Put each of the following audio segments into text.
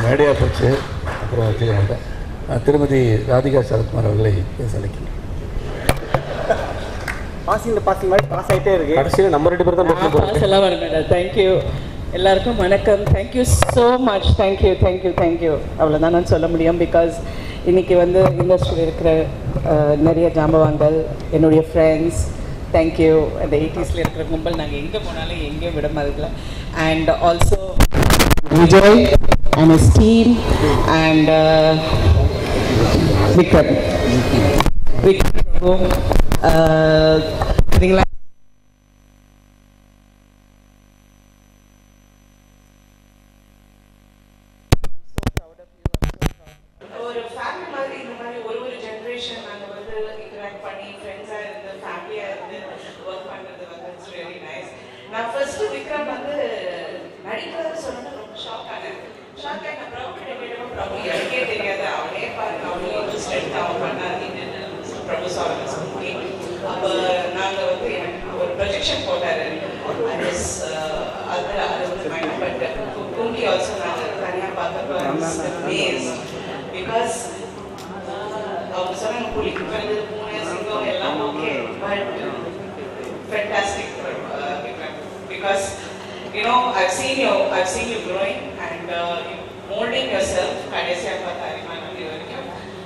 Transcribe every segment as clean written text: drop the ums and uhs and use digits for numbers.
மேடையாக போச்சு. அப்புறம் வச்சுக்க மாட்டேன். திருமதி ராதிகா சரத்குமார் அவர்களை பேச அழைக்கிறேன். பாசிங் மாதிரி பாஸ் ஆகிட்டே இருக்கு. கடைசியில் நம்ம 2 பேர் தான் பாஸ் எல்லாம் வர மேடம். தேங்க்யூ எல்லாருக்கும் வணக்கம். Thank you so much. தேங்க்யூ அவ்வளோதான் நான் சொல்ல முடியும். பிகாஸ் இன்றைக்கி வந்து இண்டஸ்ட்ரியில் இருக்கிற நிறைய ஜாம்பவான்கள், என்னுடைய ஃப்ரெண்ட்ஸ், தேங்க்யூ. அந்த 80s இருக்கிற கும்பல் நாங்கள் எங்கே போனாலும் எங்கேயும் விட மாதிரி. And also Vijay and his team and Vikram சரிங்களா. ஒரு ஃபேமிலி மாதிரி இந்த மாதிரி ஒரு ஜெனரேஷன் நாங்கள் வந்து இன்டராக்ட் பண்ணி ஃப்ரெண்ட்ஸாக இருந்து ஃபேமிலியாக இருந்து ஒர்க் பண்ணுறது வந்து இட்ஸ் ரியலி நைஸ். நான் ஃபர்ஸ்ட் விக்ரம் வந்து நடிக்கிறது சொன்னது ரொம்ப ஷாக் ஆனேன். பிரபு எனக்கே தெரியாது, அவனே பாருங்க அவனே இன்ட்ரெஸ்ட் அவன் பண்ணாதீங்க பிரபு சார் சொல்லி. அப்போ நாங்கள் வந்து எனக்கு ஒரு ப்ரொஜெக்ஷன் போட்டார். அது வந்து மைண்ட் பட் குங்கி ஆல்சோ நாங்கள் தனியாக பார்த்தப்போ பிகாஸ் அவங்க சொன்னாங்க புலி வந்து 3 சிங்கம் எல்லாம் okay but fantastic because you know I've seen you growing and you molding yourself. கடைசியா பார்த்தாரிமான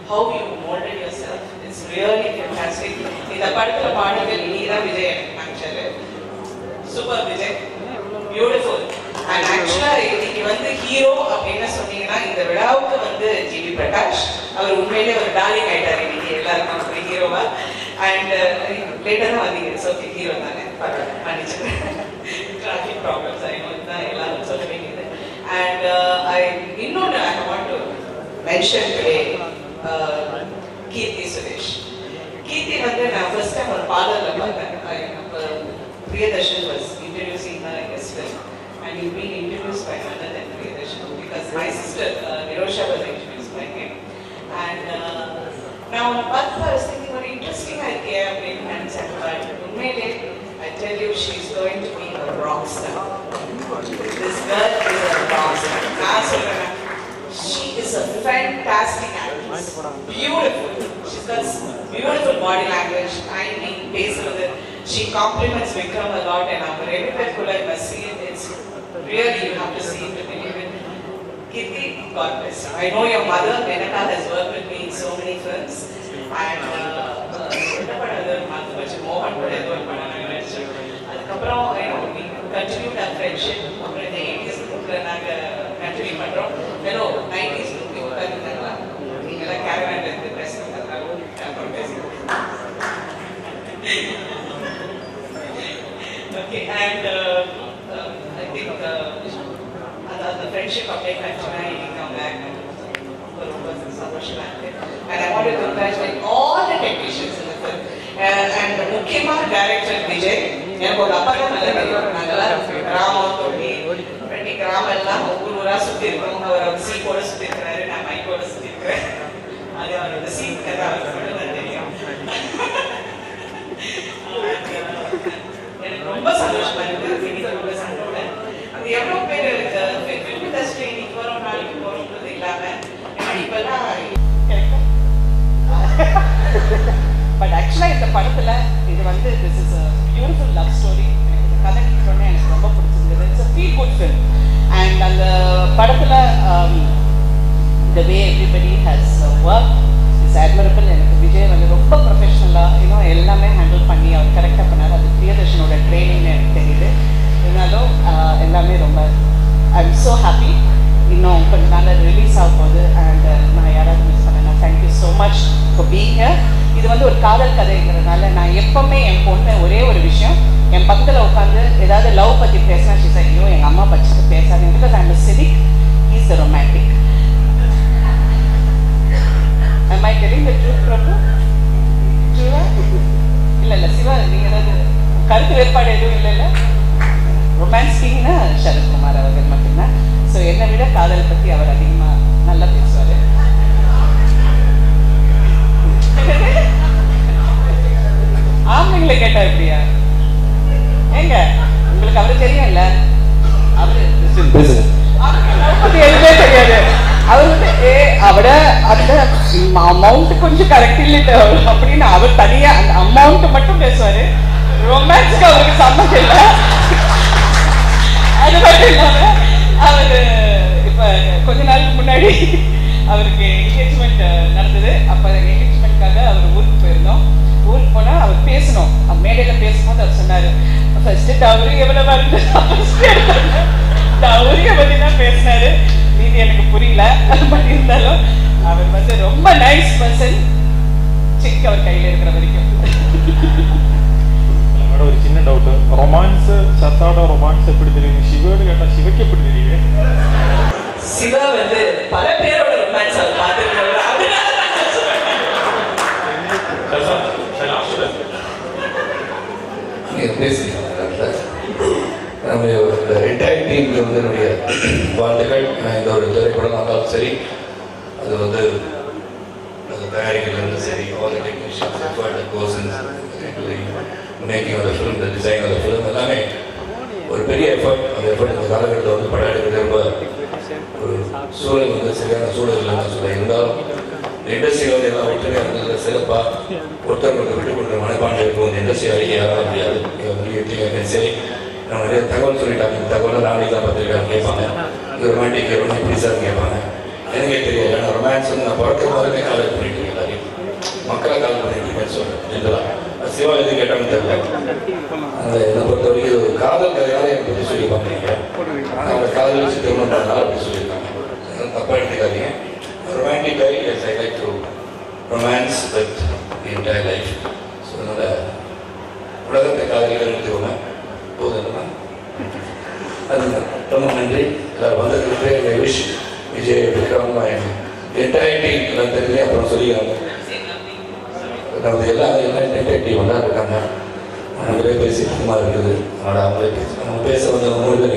how you molded yourself, it's really fantastic. இந்த படத்துல பாடல்கள் நீதான் விஜய் எனக்கு நினைச்சாரு. Super Vijay, beautiful. அண்ட் ஆக்சுவலா இன்னைக்கு வந்து ஹீரோ அப்படின்னு சொன்னீங்கன்னா இந்த விழாவுக்கு வந்து ஜிவி பிரகாஷ் அவர் உண்மையிலே ஒரு டார்லிங் ஆயிட்டாரு இன்னைக்கு எல்லாருக்கும் ஒரு ஹீரோவா. அண்ட் லேட்டர் தான் வந்தீங்க. ஓகே ஹீரோ தானே மன்னிச்சுக்கிறேன். டிராஃபிக் ப்ராப்ளம்ஸ் தான் எல்லாரும் சொல்ல வேண்டியது. அண்ட் இன்னொன்று I want to mention today Keerthy Suresh. Keerthy வந்து நான் ஃபர்ஸ்ட் டைம் ஒரு பாடலில் பார்த்தேன். Priyadarshan was introducing his film and you've been introduced by none other than Priyadarshan because my sister Nirosha was introduced by him. And now on a path I was thinking very interesting idea and said but unmele I tell you she's going to be a rock star. This girl is a rock star. She is a fantastic actress. Beautiful. She's got beautiful body language, timing, pace with it. She compliments Vikram a lot and I'm very grateful I must see it. It's really you have to see it to believe it. Kirti, God bless you. I know your mother, Menaka, has worked with me in so many films. And Mohan we continued our friendship. In the 80s, continue பண்றோம். Hello, 90s உட்கார்ந்துட்டாங்களா? நீங்க கேரவன்ல இருந்து பேசுறீங்க. Okay, and I think the friendship update actually come back and I want to congratulate all the technicians in the film and mukhiyama director Vijay. எனக்கு ஒரு அப்பா தான் நல்ல தெரியும். நாங்கெல்லாம் கிராமம் தொட்டி பெட்டி கிராமம் எல்லாம் ஊரா சுற்றி இருக்கோம். அவர் சீப்போட சுற்றி இருக்கிறாரு, நான் மைக்கோட சுற்றி இருக்கிறேன். அது அவரோட சீட் கதை அவருக்கு மட்டும் தான் தெரியும். எனக்கு ரொம்ப சந்தோஷமா இருக்கு. ரொம்ப சந்தோஷம். அது எவ்வளோ பேர் ஃபிலிம் இண்டஸ்ட்ரி இன்னைக்கு வரும் நாளைக்கு போகிறோம்ன்றது இல்லாமல் இப்பெல்லாம் பட் ஆக்சுவலாக இந்த படத்தில் இது வந்து this is a beautiful love story. எனக்கு இந்த கதை கேட்டோன்னே எனக்கு ரொம்ப பிடிச்சிருந்தது. It's a feel good film. And அந்த படத்தில் த வே எவ்ரிபடி ஹேஸ் ஒர்க் இஸ் அட்மரபிள். எனக்கு விஜய் வந்து ரொம்ப ப்ரொஃபஷ்னலாக எல்லாமே ஹேண்டில் பண்ணி அவர் கரெக்டாக பண்ணார். அது பிரியதர்ஷனோட ட்ரைனிங்னு எனக்கு தெரியுது. இருந்தாலும் எல்லாமே ரொம்ப ஐ எம் ஸோ ஹாப்பி. இன்னும் கொஞ்ச நாள் ரிலீஸ் ஆக போகுது. அண்ட் நான் யாராவது மிஸ் பண்ணேன். Thank you so much for being here. இது வந்து ஒரு காதல் கதைங்கிறதுனால நான் எப்பவுமே என் பொண்ணு ஒரே ஒரு விஷயம் என் பக்கத்தில் உட்காந்து ஏதாவது லவ் பற்றி பேசினா ஷீ சார் ஐயோ எங்கள் அம்மா பற்றிட்டு பேசாதீங்க because I am civic he's the romantic. Am I telling the truth, Prabhu? True? இல்லை சிவா நீங்கள் ஏதாவது கருத்து வேறுபாடு எதுவும் இல்லைல்ல? ரொமான்ஸ் கிங்னா சரத்குமார் அவர்கள் மட்டும்தான். ஸோ என்னை விட காதல் பற்றி அவர் அதிகமாக நல்லா பேசுவார். ஆம்பளைங்களை கேட்டா எப்படியா? ஏங்க உங்களுக்கு அவரு தெரியும்ல, அவரு அது எதுவுமே தெரியாது. அவர் வந்து அவட அந்த அமௌண்ட் கொஞ்சம் கரெக்ட் இல்லை அப்படின்னு அவர் தனியா அந்த அமௌண்ட் மட்டும் பேசுவாரு. ரொமான்ஸ்க்கு அவருக்கு சம்மந்தம் இல்லை. அது மட்டும் இல்லாம அவரு இப்ப கொஞ்ச நாளுக்கு முன்னாடி அவருக்கு என்கேஜ்மெண்ட் நடந்தது. அப்ப என்கேஜ்மெண்ட்காக அவர் ஊருக்கு போயிருந்தோம். ஊருக்கு போனா அவர் பேசணும். மேடையில பேசும்போது அவர் சொன்னாரு, ஃபர்ஸ்ட் டவுரி எவ்வளவு வருது, டவுரிய பத்தி தான் பேசினாரு. மீதி எனக்கு புரியல. பட் இருந்தாலும் அவர் வந்து ரொம்ப நைஸ் பர்சன். செக் அவர் கையில இருக்கிற வரைக்கும். ஒரு சின்ன டவுட், ரொமான்ஸ் சத்தாட ரொமான்ஸ் எப்படி தெரியும்? சிவன்னு கேட்டா சிவக்கு எப்படி தெரியும்? சிவா வந்து பல பேரோட ரொமான்ஸ் அவர் பார்த்துருக்காரு. நம்முடைய என்டையர் டீமுக்கு வந்து என்னுடைய வாழ்த்துக்கள். இந்த ஒரு திரைப்படம் ஆனாலும் சரி, அது வந்து அது தயாரிக்கிறது சரி, all the technicians effort that goes in making of the film, the design of the film எல்லாமே ஒரு பெரிய எஃபர்ட். அந்த எஃபர்ட் இந்த காலகட்டத்தில் வந்து படம் எடுக்கிறது ரொம்ப ஒரு சூழல் வந்து சரியான சூழல் இல்லைன்னு சொல்ல. இருந்தாலும் இண்டஸ்ட்ரியில் வந்து எல்லாம் ஒற்றுமையாக இருந்தது சிறப்பாக ஒருத்தருக்கு விட்டு கொடுக்குற மனப்பான்மை இருக்கும். இந்த இண்டஸ்ட்ரி அறிக்கை யாராலும் முடியாது. சரி, நம்ம நிறைய தகவல் சொல்லிட்டாங்க. இந்த தகவலை நாளைக்கு தான் பார்த்துருக்காங்க கேட்பாங்க. இது ரொமான்டிக் ஹீரோன்னு எப்படி சார் கேட்பாங்க. எனக்கே தெரியாது. ஏன்னா ரொமான்ஸ் வந்து நான் பிறக்க போதுமே காலேஜ் பண்ணிட்டு இருக்கேன். எல்லாரையும் மக்களை கால் பண்ணிட்டு இருக்கேன்னு சொல்கிறேன். ஜென்ரலாக சிவா எது கேட்டான்னு தெரியல. அந்த என்னை பொறுத்த வரைக்கும் ஒரு காதல் கதையால் எனக்கு பற்றி சொல்லியிருப்பாங்க. நீங்கள் அவங்க காதல் வச்சு திருமணம் பண்ணனால அப்படி சொல்லியிருக்காங்க. தப்பாக எடுத்துக்காதீங்க. Romantic guy, yes, I like to romance with the entire life. So அதனால் உலகத்தை காதலிகள் எடுத்துக்கோங்க போதும். அது ரொம்ப நன்றி. எல்லாரும் வந்ததுக்கு I wish Vijay Vikram entire team எல்லாம் தெரிஞ்சு அப்புறம் சொல்லிக்கிறாங்க. நம்ம எல்லாம் என்டையர் டீம் எல்லாம் இருக்காங்க. அவங்களே பேசி சும்மா இருக்குது. அவங்களே பேசி நம்ம பேச வந்து 3 பேர்